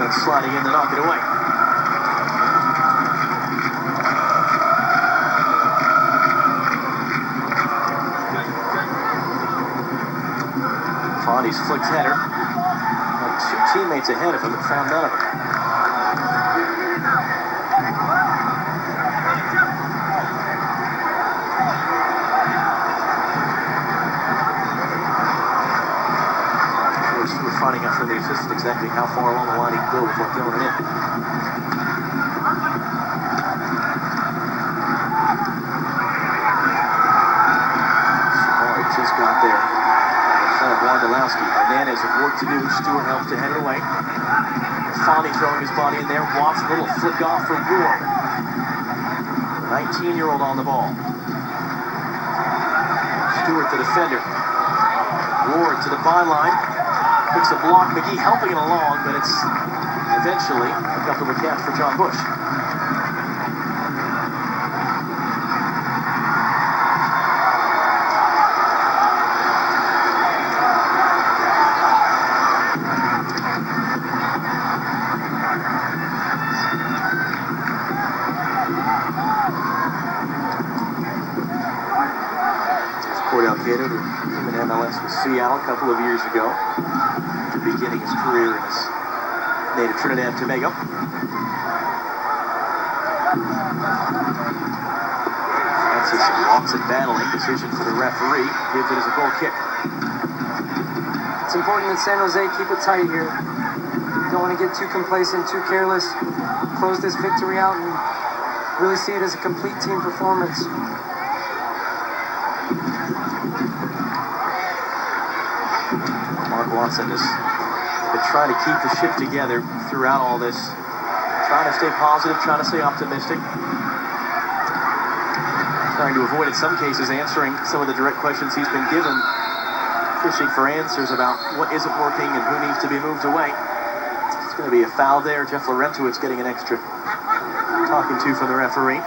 Woods sliding in to knock it away. Fondy's flicked header. Two teammates ahead of him that found none of it. We're finding out from the assistant exactly how far along the line he can go before throwing it in. Samari just got there. Son of Wondolowski. Hernandez have work to do. Stewart helps to head it away. Fondy throwing his body in there. Watts, a little flick off for Ward. 19-year-old on the ball. Stewart, the defender. Ward to the byline. Picks a block. McGee helping it along, but it's eventually a couple of catch for John Bush. Cordell Cato to him in MLS with Seattle a couple of years ago, after beginning his career in his native Trinidad and Tobago. Francis and Watson battling. Decision for the referee. Gives it as a goal kick. It's important that San Jose keep it tight here. Don't want to get too complacent, too careless. Close this victory out and really see it as a complete team performance. Mark Watson has been trying to keep the ship together throughout all this. Trying to stay positive, trying to stay optimistic. Trying to avoid, in some cases, answering some of the direct questions he's been given. Fishing for answers about what isn't working and who needs to be moved away. It's going to be a foul there. Jeff Laurentowicz getting an extra talking to from the referee.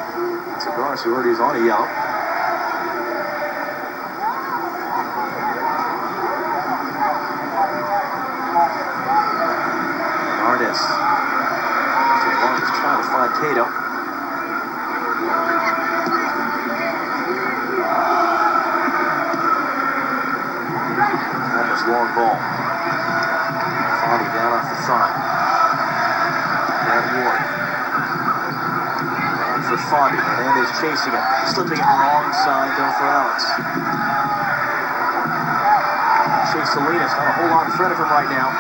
Segarra, who already is on a yellow. Arnes. Long is trying to find Cato. Almost long ball. Fondy down off the side. Grant Ward. And for Fondy. Hernandez chasing him. Slipping it wrong side though for Alex. Chase Salinas not a whole lot in front of him right now.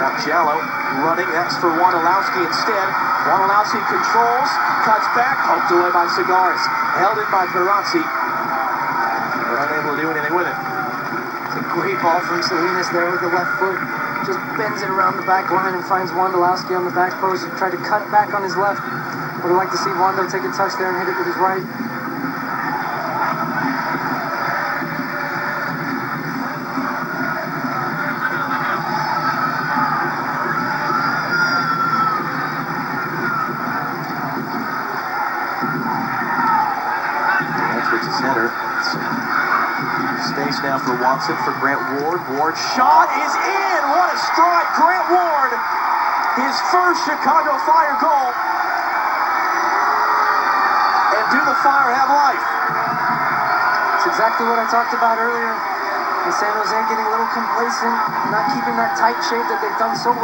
Got Jallo running. That's for Wondolowski instead. Wondolowski controls, cuts back, poked away by Segarra. Held in by Perazzi. But unable to do anything with it. It's a great ball from Salinas there with the left foot. Just bends it around the back line and finds Wondolowski on the back post. Tried to cut back on his left. Would have liked to see Wondo take a touch there and hit it with his right. Center. Space now for Watson, for Grant Ward. Ward shot is in. What a strike. Grant Ward, his first Chicago Fire goal. And do the Fire have life? It's exactly what I talked about earlier. In San Jose getting a little complacent, not keeping that tight shape that they've done so well.